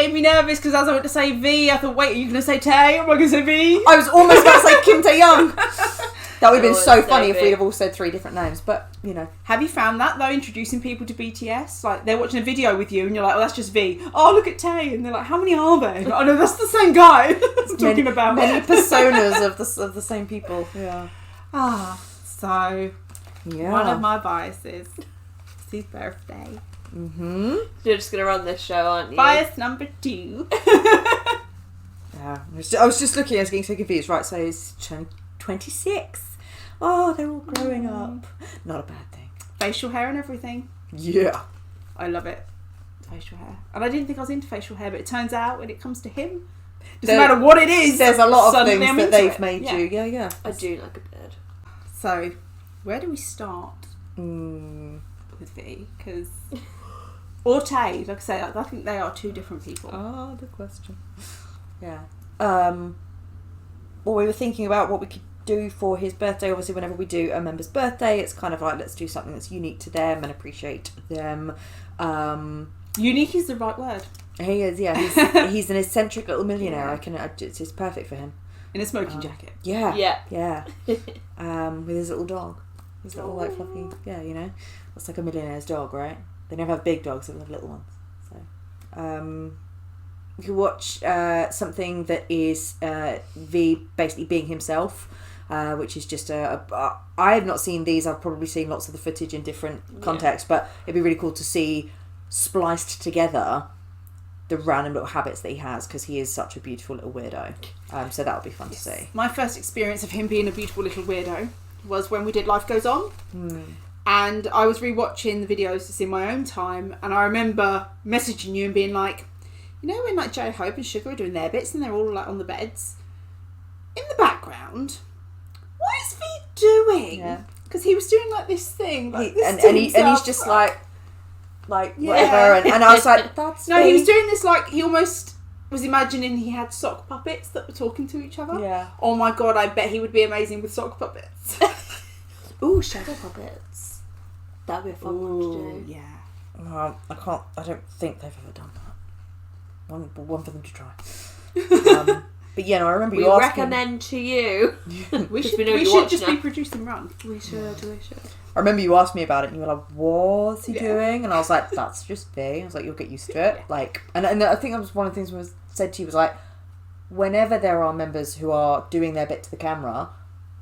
made me nervous because as I went to say V, I thought, wait, are you going to say Tae? Am I going to say V? I was almost about to say Kim Taehyung. That would have been so funny if big. we'd have all said 3 different names, but, you know. Have you found that, though, introducing people to BTS? Like, they're watching a video with you and you're like, oh, that's just V. Oh, look at Tae. And they're like, how many are there? Oh, no, that's the same guy I'm talking about. Many personas of the same people. Yeah. So, Yeah. one of my biases is his birthday. Mm-hmm. You're just going to run this show, aren't you? Bias number 2. Yeah. I was just looking, I was getting so confused. Right, so he's 26. Oh, they're all growing up. Not a bad thing. Facial hair and everything. Yeah. I love it. Facial hair. And I didn't think I was into facial hair, but it turns out when it comes to him, doesn't matter what it is. There's a lot of suddenly things I'm that into they've it. made you. Yeah, yeah. I do like a beard. So, where do we start With V? Because... Or Tae, like I say, I think they are 2 different people. Oh, the question. Yeah. Well, we were thinking about what we could do for his birthday. Obviously, whenever we do a member's birthday, it's kind of like, let's do something that's unique to them and appreciate them. Unique is the right word. He is, yeah. He's an eccentric little millionaire. It's perfect for him. In a smoking jacket. Yeah. Yeah. Yeah. With his little dog. His little, like, fluffy... Yeah, you know? That's like a millionaire's dog, right? They never have big dogs, they have little ones. So, you can watch something that is V basically being himself, which is just I have not seen these. I've probably seen lots of the footage in different contexts, but it'd be really cool to see spliced together the random little habits that he has, because he is such a beautiful little weirdo. So that would be fun to see. My first experience of him being a beautiful little weirdo was when we did Life Goes On. And I was rewatching the videos just in my own time, and I remember messaging you and being like, you know when like J-Hope and Sugar are doing their bits and they're all like on the beds? In the background, what is V doing? Yeah. Because he was doing like this thing. Like this And he's just like whatever. And I was like, that's No, V. he was doing this like, he almost was imagining he had sock puppets that were talking to each other. Yeah. Oh my god, I bet he would be amazing with sock puppets. Ooh, shadow puppets. That'd be a fun one to do. Yeah. I don't think they've ever done that. One for them to try. But yeah, no, I remember We you asking... recommend to you. We should, we know we you're should just watching be produced and run. We should. I remember you asked me about it and you were like, what's he Yeah. doing? And I was like, that's just V. I was like, you'll get used to it. Yeah. Like, and I think that was one of the things was said to you was like, whenever there are members who are doing their bit to the camera,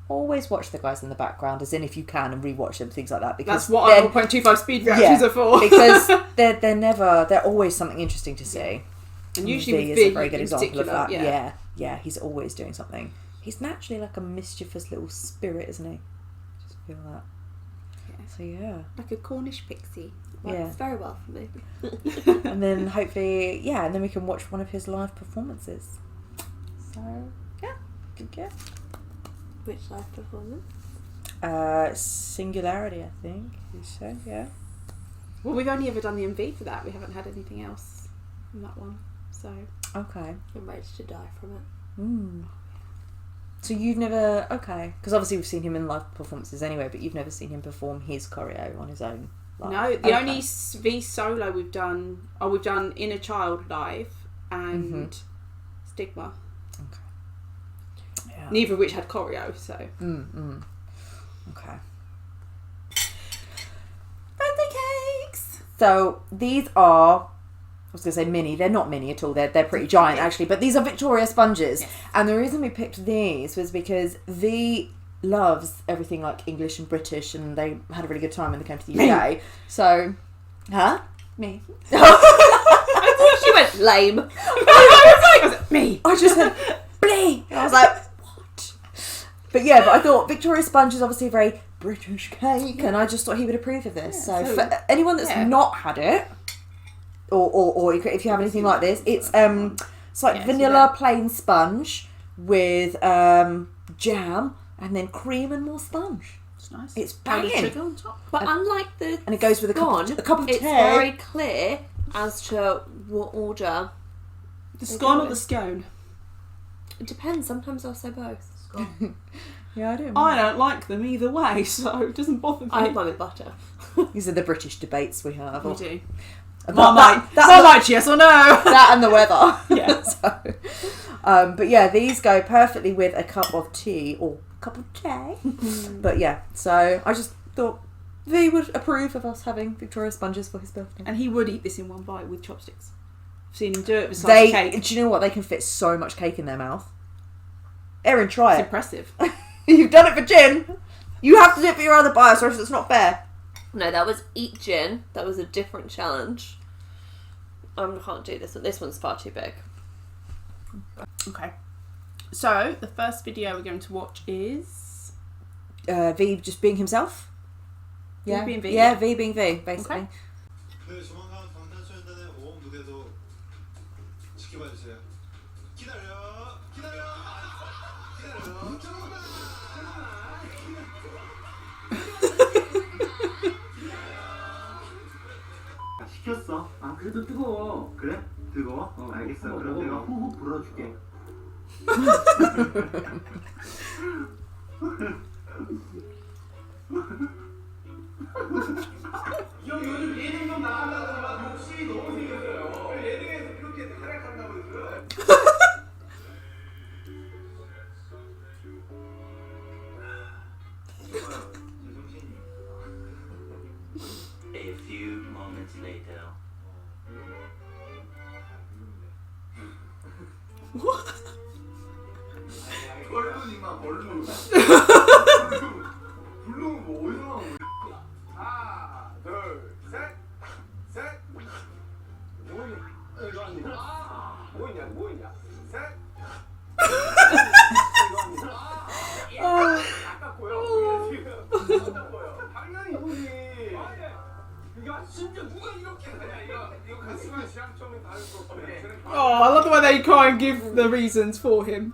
always watch the guys in the background, as in if you can, and rewatch them, things like that. Because that's what our 0.25 speed reactions are for. Because they're always something interesting to see. And usually V with is V a very good in example of that. particular, Yeah, he's always doing something. He's naturally like a mischievous little spirit, isn't he? Just feel that. Yeah. So yeah. Like a Cornish pixie. Works very well for me. And then hopefully, and then we can watch one of his live performances. So yeah, good guess. Which live performance? Singularity, I think you said, yeah. Well, we've only ever done the MV for that. We haven't had anything else in that one. So Okay. I'm ready to die from it. So you've never, because obviously we've seen him in live performances anyway, but you've never seen him perform his choreo on his own live. no, the only V solo we've done Inner Child live and Stigma. Okay. Yeah. Neither of which had choreo. So Okay. birthday cakes. So these are, I was going to say mini. They're not mini at all. They're pretty giant actually. But these are Victoria sponges. Yes. And the reason we picked these was because V loves everything like English and British, and they had a really good time when they came to the UK. So, Me. She went lame. I was like, me. I just said, blee. And I was like, what? But yeah, but I thought Victoria sponge is obviously a very British cake, and I just thought he would approve of this. Yeah, so for anyone that's not had it, or if you have anything like this, it's like vanilla plain sponge with jam and then cream and more sponge. It's nice. It's Powdered banging. sugar on top. But unlike the And it goes with a cup of tea. it's very clear as to what order. The scone or the scone? It depends. Sometimes I'll say both. Yeah, I do. I don't like them either way, so it doesn't bother me. I have mine with butter. These are the British debates we have. We do. Marmite, yes or no? That and the weather. Yeah. But yeah, these go perfectly with a cup of tea or cup of tea. But yeah, so I just thought V would approve of us having Victoria sponges for his birthday. And he would eat this in one bite with chopsticks. I've seen him do it with slice cake. Do you know what? They can fit so much cake in their mouth. Erin, try It's it. impressive. You've done it for gin. You have to do it for your other bias, or else it's not fair. No, that was eat gin. That was a different challenge. I can't do this one. This one's far too big. Okay. So, the first video we're going to watch is... V just being himself. V being V? Yeah, V being V, basically. Okay. 네, 조만간 방탄소년단의 5원 무대도 지켜봐주세요. 기다려, 기다려, 기다려. 시켰어. 아, 그래도 뜨거워. 그래? 뜨거워? 알겠어. 그럼 내가 후후 불어줄게. 이 형 요즘 예능 좀 나간다더니만 욕심이 너무 생겼어요. 예능에서 그렇게 활약한다고 했어요. 제정신이. A few moments later. 벌룬이만 벌룬. 블루는 뭐 어디서 나온 거야? 하나, 둘, 셋, 셋. 뭐냐? 이거 아니야? 뭐냐? 뭐냐? 셋. 이거 아니야? 아깝고요. 지금 아깝고요. 당연히 이거지. 이거 심지어 누가 이렇게 하냐? 이거 같이만 시향점이 다를 수 없어. Oh, I love the way they try and give the reasons for him.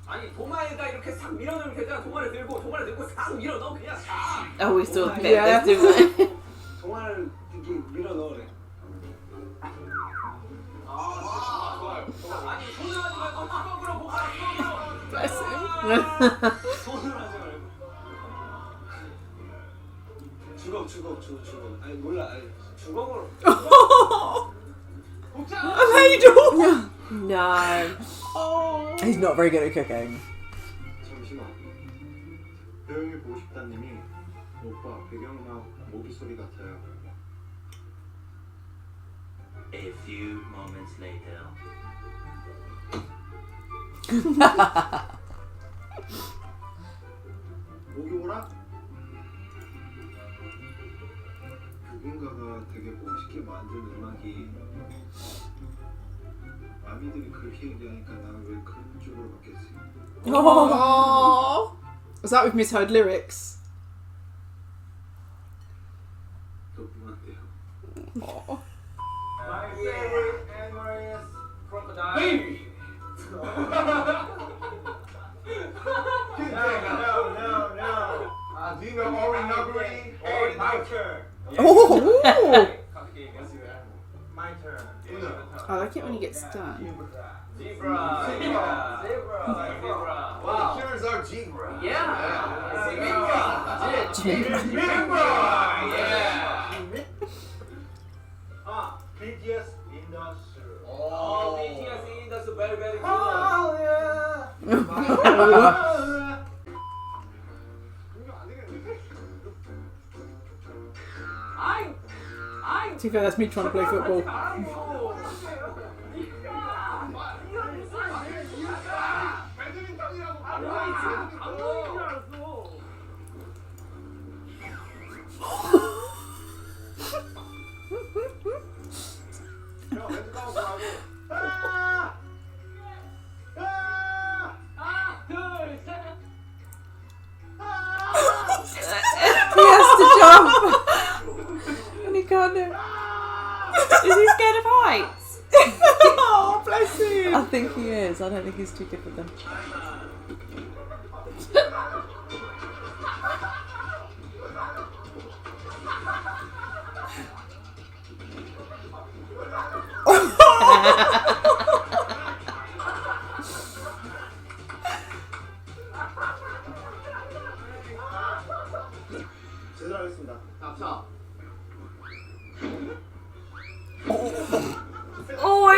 아니 동아에다 이렇게 싹 밀어넣으면 되잖아. 동아를 들고 싹 밀어넣어 그냥 싹. Oh, we still fit Yeah. this, didn't we? 동아를 이렇게 밀어넣으래. 아, 좋아요. 아니 손을 하지 말고 주걱으로 복사 주걱으로. Bless him. 손을 하지 말고. 주걱. 아니 몰라. 아니 주걱으로. 복사. Ladle! No. Oh. He's not very good at cooking. 잠시만. 배영이 보고 싶다님이 오빠 배경음악 모기 소리 같아요. A few moments later. 모기 오라? 누군가가 되게 멋있게 만든 음악이 마미들이 그렇게 얘기하니까 나는 왜 그런 쪽으로 바뀌었지? Oh. Was that with misheard lyrics? 너무한데요. Oh. My favorite animal is crocodile. Baby. No. Do you know Ori Nuggery? Hey, my turn. Oh. My turn. I like it when he gets done. Zebra. Wow. Here's our zebra. Yeah. Zebra. Yeah. BTS in the shoe. Oh, BTS in the shoe. Very, very good. Oh, yeah. To be fair, that's me trying to play football. He has to jump. And he can't do it. Is he scared of heights? Oh, bless him. I think he is. I don't think he's too good with them.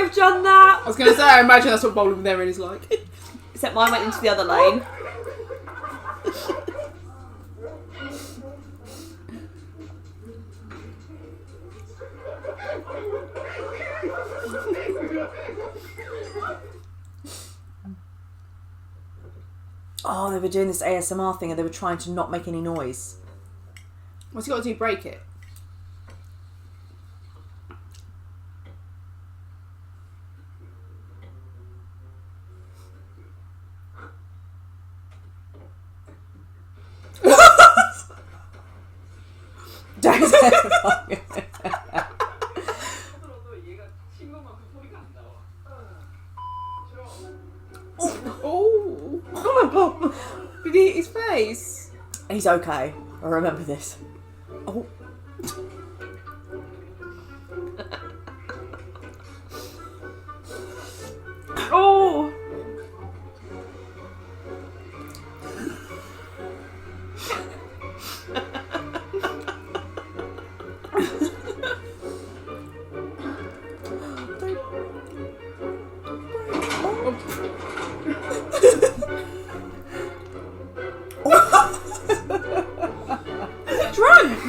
I've done that. I was going to say, I imagine that's what bowling with Erin is like. Except mine went into the other lane. Oh, they were doing this ASMR thing and they were trying to not make any noise. What's he got to do? Break it? Don't say it. Oh! Oh my god! Did he hit his face? He's okay. I remember this. Oh. Oh! Drunk!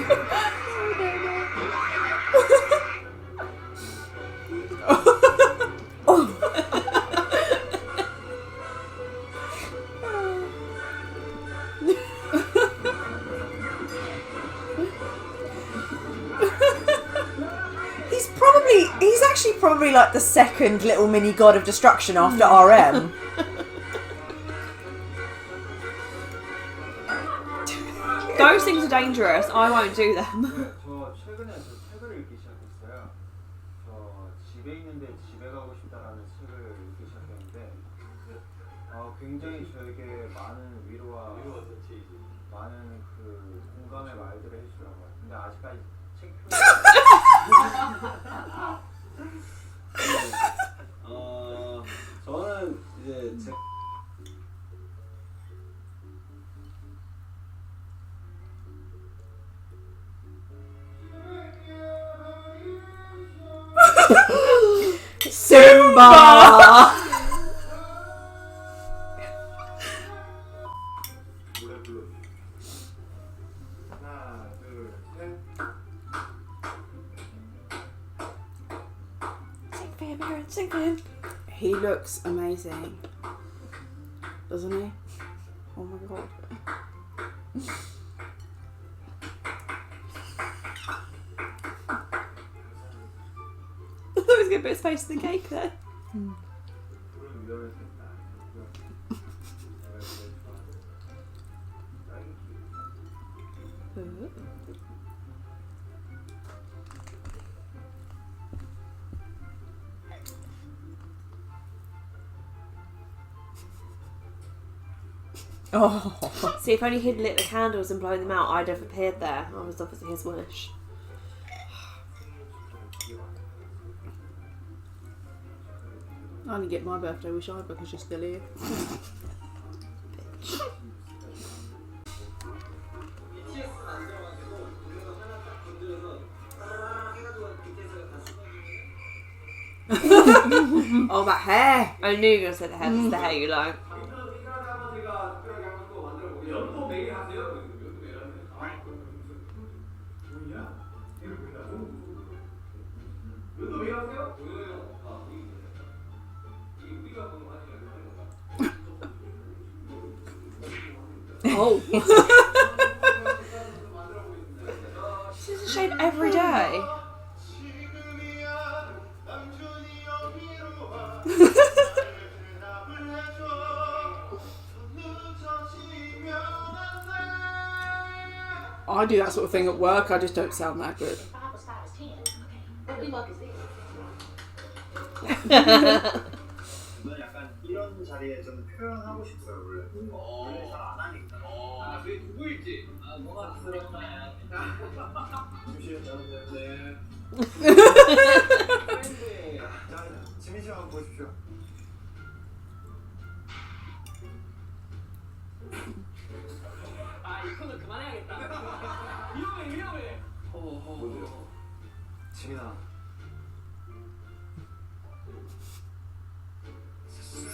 He's actually probably like the second little mini god of destruction after RM. Those things are dangerous. I won't do them. 저 최근에 책을 읽기 시작했어요. 저 집에 있는데 집에 가고 싶다라는 책을 읽기 시작했는데 굉장히 저에게 많은 위로와 많은 그 공감의 말들을 해주더라고요. 근데 아직까지 책 저는 이제 제 Simba! 노래 불러주세요. 하나, 둘, 셋. Sing for him, Aaron, sing for him. He looks amazing. Doesn't he? Oh my god. I thought he was going to put his face in the cake there. 그런 위험할 수 있다. 내가 제일 좋아하는 딸기. Oh. See, if only he'd lit the candles and blown them out, I'd have appeared there. I was obviously his wish. I didn't get my birthday wish either because you're still here. Oh, that hair! I knew you were going to say the hair. It's the hair you like. Oh! This is a shave every day. I do that sort of thing at work, I just don't sound that good. 약간 이런 자리에 좀 표현하고 싶어요 원래. 원래 잘 안 하니까. 저희 누구일지. 뭐가 부끄럽나요? 주시면 잘하세요. 네. 자, 지민 씨 한번 보십시오. 이거는 그만해야겠다. 위험해. 뭐죠? 지민아.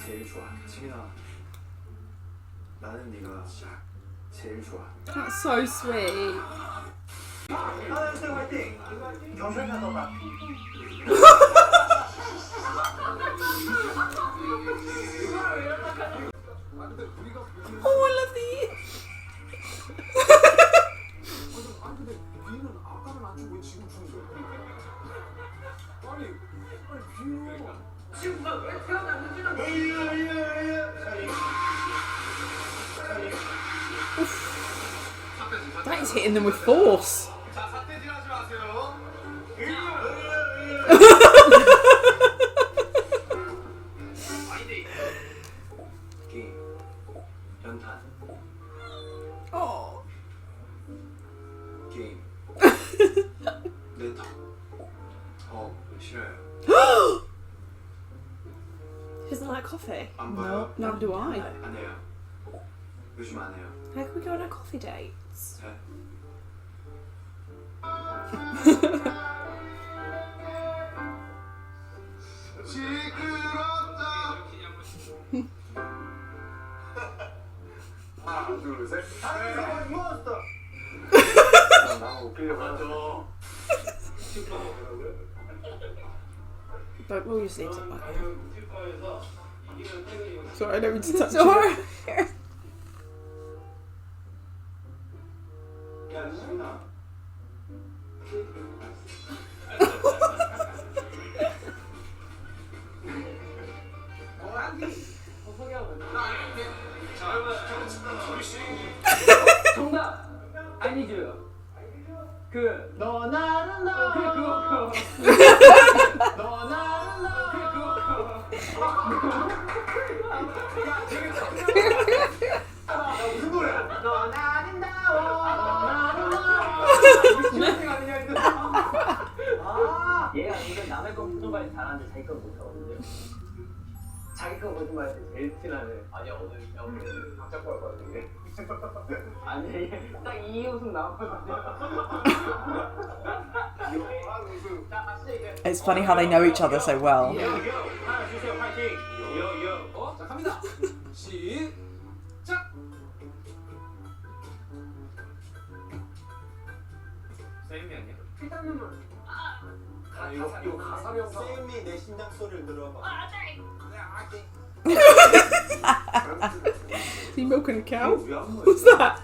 제일 좋아. 지민아, 나는 네가 제일 좋아. That's so sweet. 하나생 화이팅! 경찰차 떠나. Oh, I love these. 근데 비는 아까는 안 주고 왜 지금 주는 거야? 아니 비는 지금 왜 태어났는지는 That is hitting them with force. 자, 삿대질하지 마세요. 게임, 연탄, Oh. 게임, 내 턱, 싫어요. She doesn't like coffee. 안 No, 봐요? neither do I. 안 해요. 요즘 안 해요. How can we go on a coffee dates? 잘. 하나, 둘, 셋. 네. 몬스터. 나 웃기려고 하죠. But we'll just leave it back here. Sorry, I don't mean to touch Sorry. you. 야, 지민아. 정답! 아니죠. 너 나는 너. 그거. 너 나는 너. 무슨 노래야? 너 나는 나워. 너 나는 나워. 얘가 은근 남의 거 거짓말 잘하는데 자기 거 못하거든요. 자기 거 거짓말 때 제일 티나네. 아니야 오늘 각자 거할 것 같은데. 아니 딱 이 웃음 나왔거든요. It's funny how they know each other so well. 하나 주세요, 파이팅. 자 갑니다. 시작. 쌤이 아니야? 이거 가사 명사. 쌤이 내 심장 소리를 들어봐. Is he milking a cow? 왜안 먹어? What's that?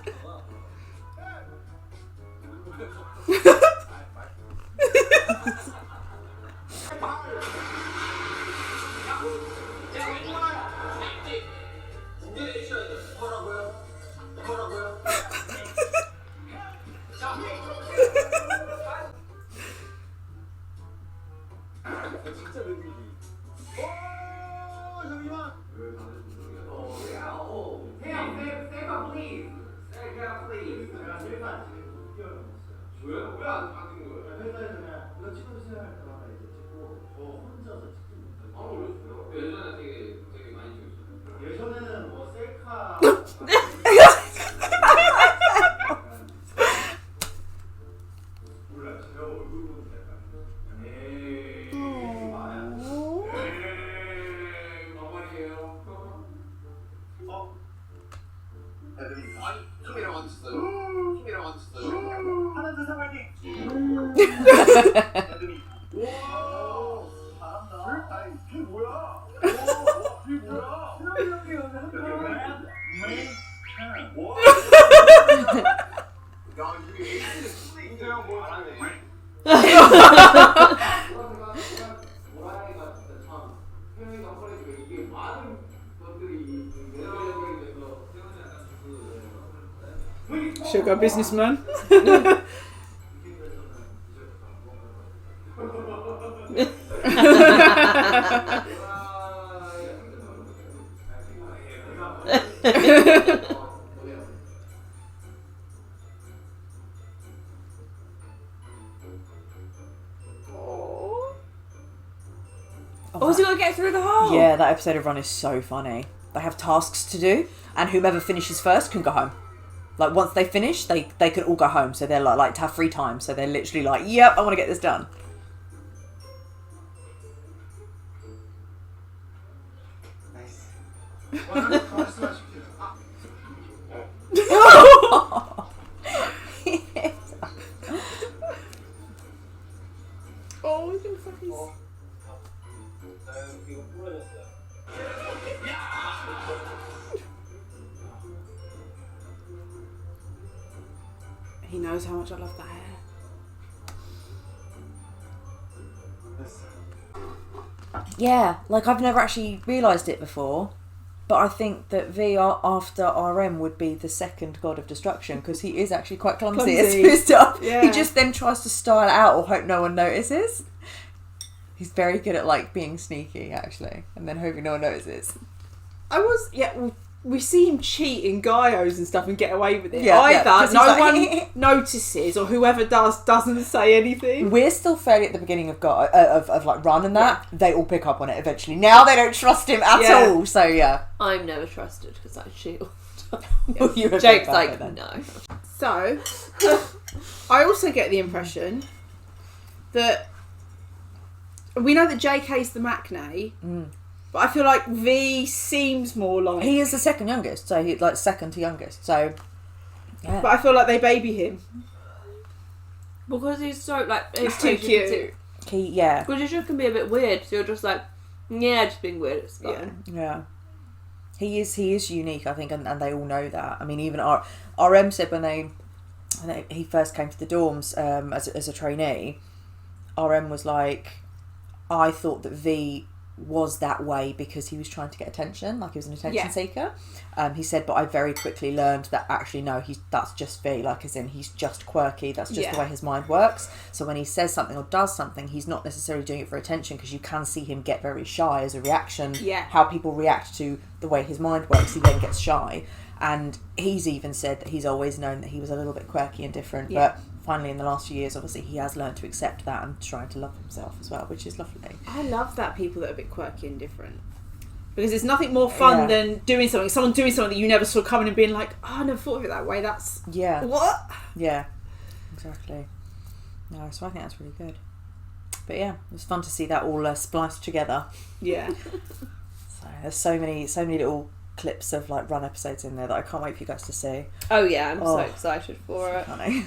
진짜 느낌이. 잠시만. 왜 다들 왜안 받는 거야? 회사에서 그냥 이거 찍어주세요 할 때마다 이제 찍고 저 혼자서 찍지 못하고. 예전에 되게 많이 찍었어요. 예전에는 뭐 셀카. 몰라, 제가 얼굴 보는 약간. 에이, 마야. 에이, 막말이에요. 애들이 아니, 힘이랑 안 쳤어요. 힘이랑 안 쳤어요. 하나, 둘, 셋, 파이팅. 애들이 와, 잘한다. 아니, 그게 뭐야? 와, 그게 뭐야? 이렇게 연습한 거야. 와. 야, 이게 인재형 뭐 잘하네. 모라이가 진짜 참 표현이 헛거리지만 이게 많은 것들이 내려오게 돼서 태어나 약간 그 Sugar businessman. Oh, has he got to get through the hole? Yeah, that episode of Run is so funny. They have tasks to do, and whomever finishes first can go home. Like, once they finish, they can all go home, so they're like to have free time, so they're literally like, yep, I want to get this done. 나이스. Oh, he's in face. 이거 부러졌어요. He knows how much I love that hair. Yeah, like I've never actually realised it before, but I think that V after RM would be the second god of destruction because he is actually quite clumsy at Clumsy. his stuff. Yeah. He just then tries to style it out or hope no one notices. He's very good at like being sneaky actually, and then hoping no one notices. We see him cheat in Gaios and stuff and get away with it. Yeah, Either 'cause no he's like- one notices or whoever doesn't say anything. We're still fairly at the beginning of of like Run and that. They all pick up on it eventually. Now they don't trust him at Yeah. all. So yeah. I'm never trusted because I cheat all the time. Well, you were Jake's bad like, at then. no. So, I also get the impression that we know that JK's the Macne, but I feel like V seems more like. He is the second youngest, so he's like second to youngest. So yeah. But I feel like they baby him. Because he's so like He's too cute. Yeah. Because he just can be a bit weird. So you're just like, yeah, just being weird. It's fine. Yeah. He is unique, I think, and they all know that. I mean, even RM said when he first came to the dorms as a trainee, RM was like, I thought that V was that way because he was trying to get attention, like he was an attention seeker. He said, but I very quickly learned that actually no, that's just V, like as in he's just quirky, that's just the way his mind works. So when he says something or does something, he's not necessarily doing it for attention because you can see him get very shy as a reaction. How people react to the way his mind works, he then gets shy. And he's even said that he's always known that he was a little bit quirky and different, but finally in the last few years obviously he has learned to accept that and trying to love himself as well, which is lovely. I love that people that are a bit quirky and different. Because there's nothing more fun than someone doing something that you never saw coming and being like, oh, I never thought of it that way, that's... What? Yeah, exactly. No, so I think that's really good. But yeah, it was fun to see that all spliced together. Yeah. So there's so many little clips of like Run episodes in there that I can't wait for you guys to see. Oh yeah, I'm so excited for it. Funny.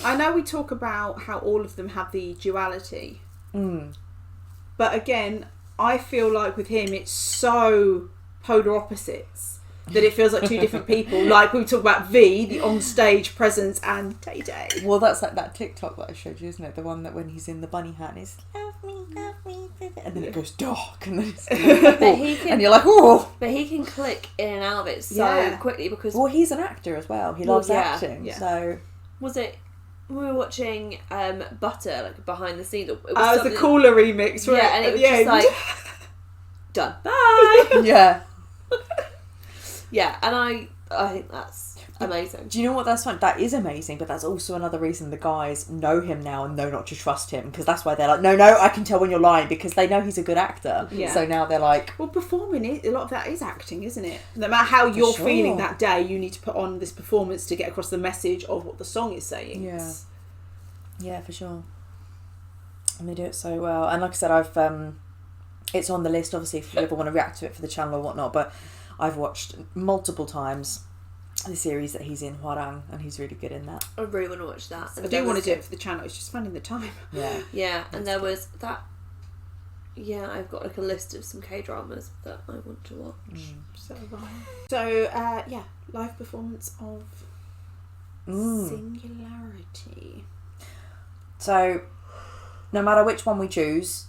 I know we talk about how all of them have the duality. But again, I feel like with him it's so polar opposites that it feels like two different people. Like we talk about V, the on-stage presence, and Tay Tay. Well, that's like that TikTok that I showed you, isn't it? The one that when he's in the bunny hat and he's love me, and then it goes dark, and then it's and you're like, oh. But he can click in and out of it so quickly because... Well, he's an actor as well. He loves acting. Yeah. So Was it... We were watching Butter, like behind the scenes. It was the Cooler remix, right? Yeah, and it was at the just end. like... Done. Bye! yeah. Yeah, and I think that's amazing. Do you know what that's fun? That is amazing, but that's also another reason the guys know him now and know not to trust him, because that's why they're like, no, I can tell when you're lying, because they know he's a good actor. Yeah. So now they're like... Well, performing, a lot of that is acting, isn't it? No matter how you're feeling that day, you need to put on this performance to get across the message of what the song is saying. Yeah. Yeah, for sure. And they do it so well. And like I said, I've it's on the list, obviously, if you ever want to react to it for the channel or whatnot, but I've watched multiple times the series that he's in, Hwarang, and he's really good in that. I really want to watch that. I do want to do it for the channel, it's just finding the time. Yeah. Yeah, and there was that... Yeah, I've got like a list of some K-dramas that I want to watch. So, live performance of Singularity. So, no matter which one we choose,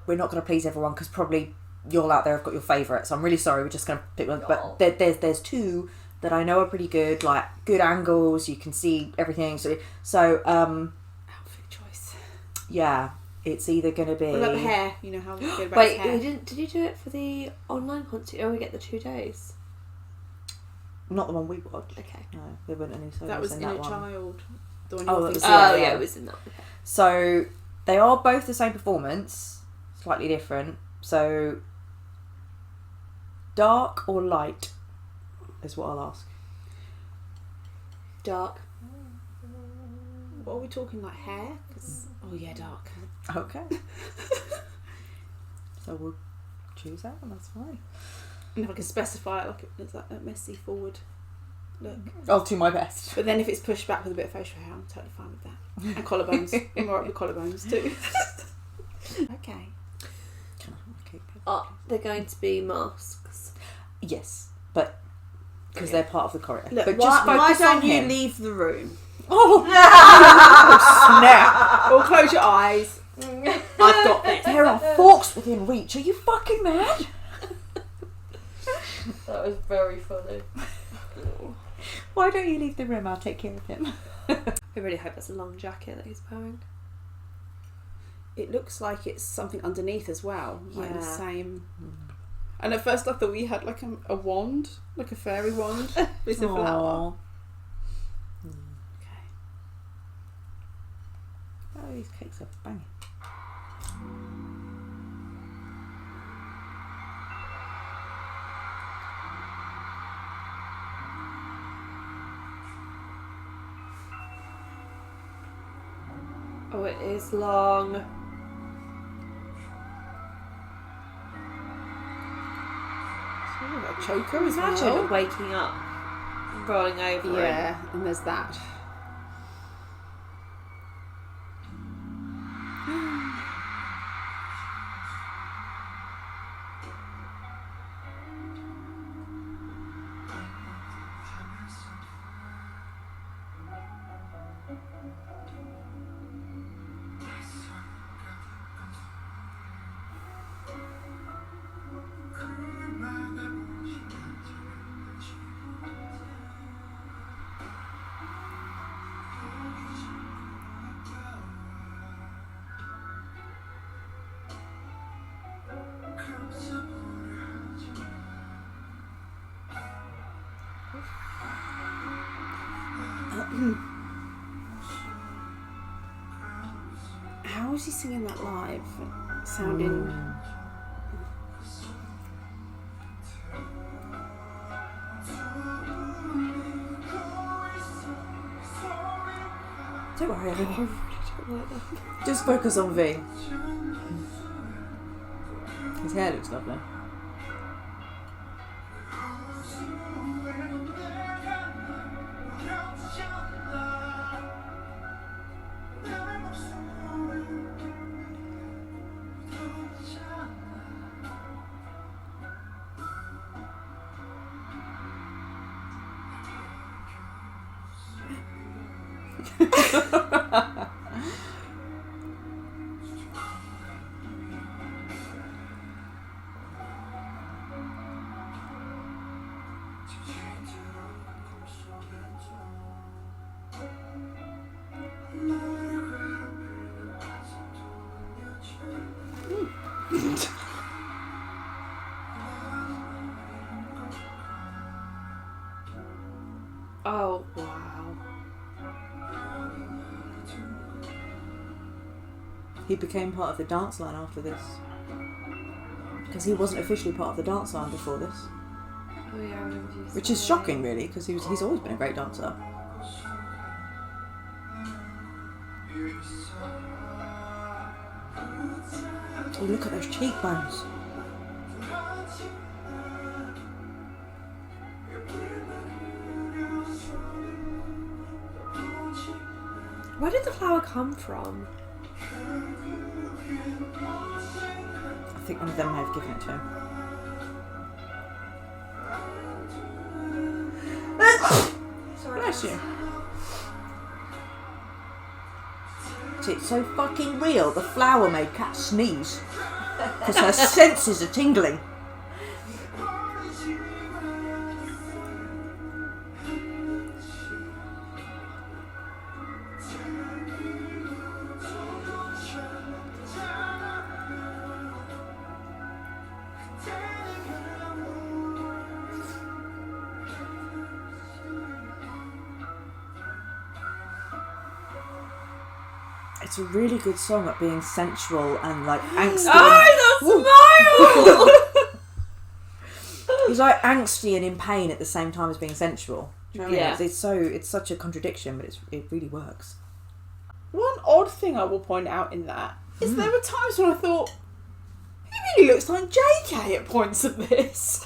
we're not going to please everyone, because probably you all out there have got your favourite, so I'm really sorry, we're just going to pick one. But there's two that I know are pretty good, like good angles, you can see everything. So Outfit choice. yeah, it's either going to be... What about the hair? You know how we feel about Wait, his hair. did you do it for the online concert, or we get the 2 days? Not the one we watched. Okay. No, there weren't any solos That was in Inner that one. Child. The one Oh, you're that was thinking the- of. Yeah, it was in that. Okay. So they are both the same performance, slightly different. So dark or light is what I'll ask. Dark. What are we talking, like hair? 'Cause, oh yeah, dark. Okay. So we'll choose that one, that's fine. And if I can specify it, like it's that messy forward look. I'll do my best. But then if it's pushed back with a bit of facial hair, I'm totally fine with that. And collarbones. I'm alright with collarbones too. Okay. Can I have my cake? They're going to be masks. Yes, but because they're part of the choreo. Look, but why focus on don't you him. leave the room? Oh, snap! Or close your eyes. I've got this. There are forks within reach. Are you fucking mad? That was very funny. Why don't you leave the room? I'll take care of him. I really hope that's a long jacket that he's wearing. It looks like it's something underneath as well. Like the Yeah. same. And at first I thought we had like a wand, like a fairy wand. It's a flower. Okay. Oh, these cakes are banging. Oh, it is long. Ooh, a choker as Imagine well. waking up, rolling over. Yeah, and there's that. How was he singing that live? Sounding. Don't worry, everyone. Just focus on V. His hair looks lovely. Oh, wow. He became part of the dance line after this. Because he wasn't officially part of the dance line before this. Oh, yeah, I remember you Which is saying. shocking, really, because he's always been a great dancer. Oh, look at those cheekbones. Where did the flower come from? I think one of them may have given it to him. Bless you. It's so fucking real. The flower made Kat sneeze. Because her senses are tingling. It's a really good song at being sensual and like angsty. Oh, the smile! He's like angsty and in pain at the same time as being sensual. Do you know what I Yeah. mean? It's such a contradiction, but it really works. One odd thing I will point out in that is there were times when I thought, who really looks like JK at points of this.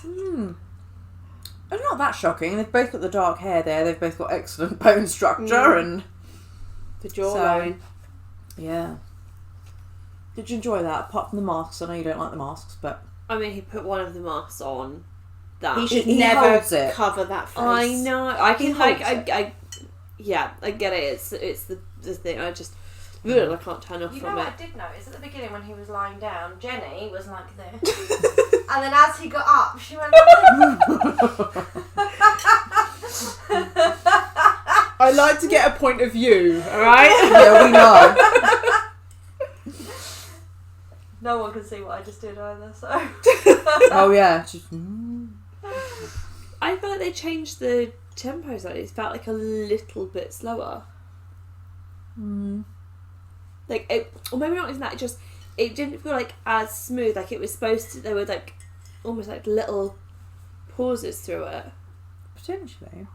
It's not that shocking. They've both got the dark hair there. They've both got excellent bone structure and The jawline. yeah. Did you enjoy that? Apart from the masks, I know you don't like the masks, but I mean, he put one of the masks on. That He should He never holds it. cover that face. I know. I He can like. holds I get it. It's the thing. I just. I can't turn off You know from what it. I did notice at the beginning when he was lying down, Jenny was like this, and then as he got up, she went like this. I like to get a point of view, alright? yeah, we know. No one can see what I just did either. So Oh yeah. I feel like they changed the tempo slightly. It felt like a little bit slower. Like it, or maybe not even that. It didn't feel like as smooth. Like it was supposed to. There were like almost like little pauses through it. Potentially.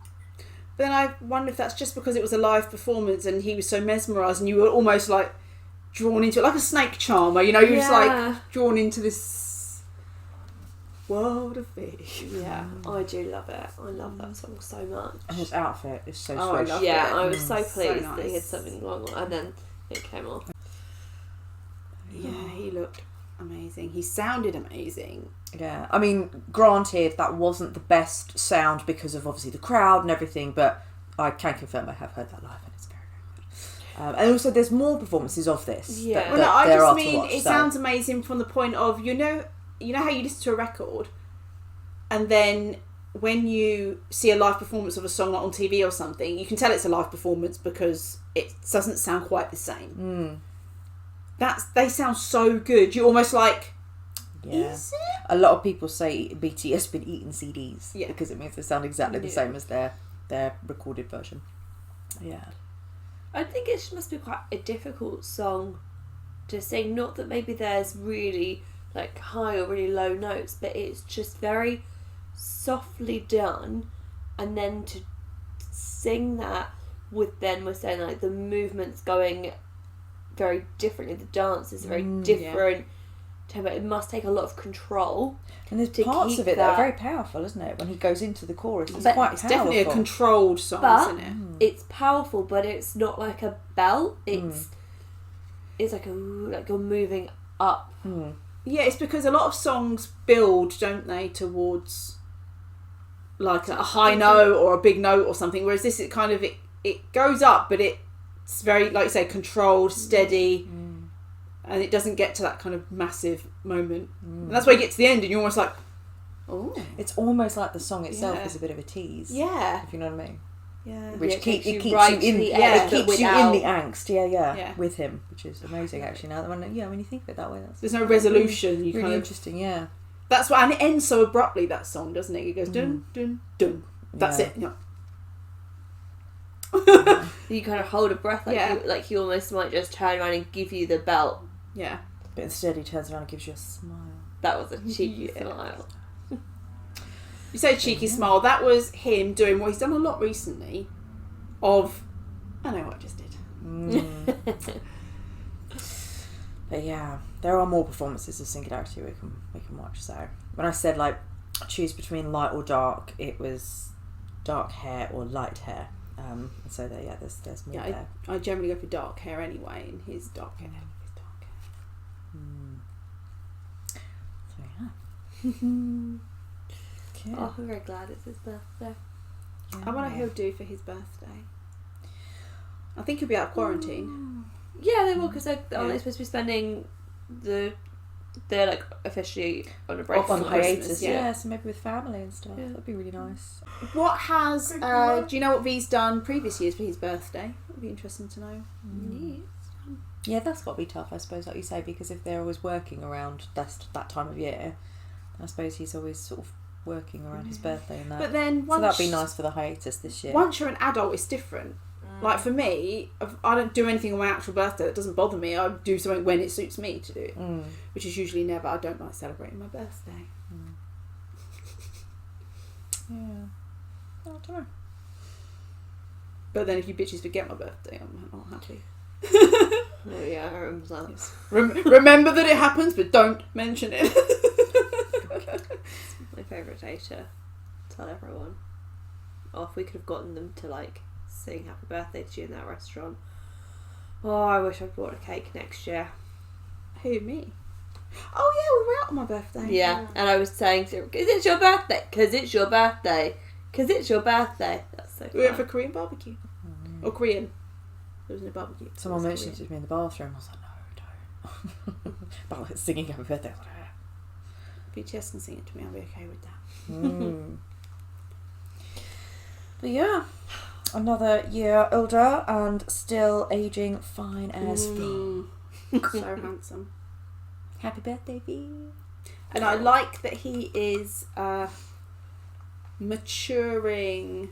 But then I wonder if that's just because it was a live performance and he was so mesmerised and you were almost like drawn into it, like a snake charmer, you know, you're just like drawn into this world of fish. Yeah, I do love it. I love that song so much. And his outfit is so Oh, I swish. love Yeah, it. I was so So pleased that he had nice. something long and then it came off. Yeah, he looked amazing. He sounded amazing. Yeah, I mean, granted, that wasn't the best sound because of obviously the crowd and everything, but I can confirm I have heard that live and it's very, very good. And also, there's more performances of this. Yeah. that, Well, no, that I there just are to mean watch, it so- sounds amazing from the point of, you know how you listen to a record and then when you see a live performance of a song like on TV or something, you can tell it's a live performance because it doesn't sound quite the same. They sound so good. You're almost like, Yeah. is it? A lot of people say BTS been eating CDs Yeah. because it means they sound exactly the Yeah. same as their recorded version. Yeah. I think it must be quite a difficult song to sing. Not that maybe there's really like high or really low notes, but it's just very softly done, and then to sing that with then we're saying like the movements going very differently, the dance is very different. Tempo. It must take a lot of control. And there's To parts keep of it that are that- very powerful, isn't it? When he goes into the chorus, it's But quite It's powerful. definitely a controlled song, But isn't it? it's powerful, but it's not like a belt. It's like you're moving up. Yeah, it's because a lot of songs build, don't they, towards like a high note or a big note or something, whereas this, it kind of, it goes up, but it's very, like you say, controlled, steady, and it doesn't get to that kind of massive moment. And that's why you get to the end and you're almost like, oh. It's almost like the song itself Yeah. is a bit of a tease. Yeah. If you know what I mean. Yeah. Which Yeah, it keeps takes you you right in to the yeah, edge, it but keeps you in without- the angst, yeah, Yeah. with him, which is amazing actually. Now that when you think of it that way, that's There's no resolution. You really kind of, interesting, yeah. that's why, and it ends so abruptly, that song, doesn't it? It goes dun, dun, dun. That's Yeah. it. Yeah. You kind of hold a breath, like Yeah. he almost might just turn around and give you the belt. Yeah. But instead he turns around and gives you a smile. That was a cheeky smile. You say cheeky smile. That was him doing what he's done a lot recently. Of, I know what I just did. But yeah, there are more performances of Singularity we can watch. So when I said like choose between light or dark, it was dark hair or light hair. So there, yeah, there's more Yeah, there. I generally go for dark hair anyway, and his dark hair. His dark hair. So yeah. Oh, I'm very glad it's his birthday. I wonder how he'll do for his birthday. I think he'll be out of quarantine. Yeah, they will, because they're supposed to be spending they're like officially on a break Off On for hiatus, Christmas, yeah. yeah. So maybe with family and stuff. Yeah. That'd be really nice. What has, do you know what V's done previous years for his birthday? That'd be interesting to know. Yeah, that's got to be tough, I suppose, like you say, because if they're always working around that time of year, I suppose he's always sort of working around his birthday and that. But then so once, that'd be nice for the hiatus this year. once you're an adult, it's different. Like for me, I don't do anything on my actual birthday. That doesn't bother me. I do something when it suits me to do, which is usually never. I don't like celebrating my birthday. Yeah. I don't know. But then if you bitches forget my birthday, I'm not happy. Oh yeah, I remember that. Remember that it happens, but don't mention it. My favourite day to tell everyone. Oh, if we could have gotten them to like sing happy birthday to you in that restaurant. Oh, I wish I'd brought a cake next year. Who, me? Oh yeah, we were out on my birthday. Yeah, and I was saying to him, because it's your birthday, because it's your birthday, because it's your birthday. That's so fun. We went for Korean barbecue. Or Korean. There was no barbecue. Someone It was mentioned it Korean. to me in the bathroom. I was like, no, don't. But like singing happy birthday. I was like, BTS can sing it to me, I'll be okay with that. mm. But yeah, another year older and still aging fine as fuck. So handsome. Happy birthday, V. And I like that he is maturing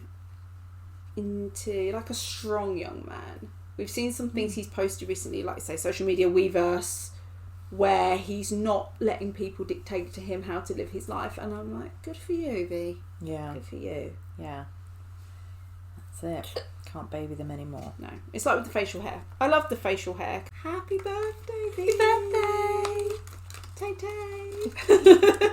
into like a strong young man. We've seen some things he's posted recently, like say social media Weverse, where he's not letting people dictate to him how to live his life, and I'm like, good for you, V. Yeah, Good for you. yeah. That's it. Can't baby them anymore. No, it's like with the facial hair. I love the facial hair. Happy birthday, V. Happy birthday, Tay Tay.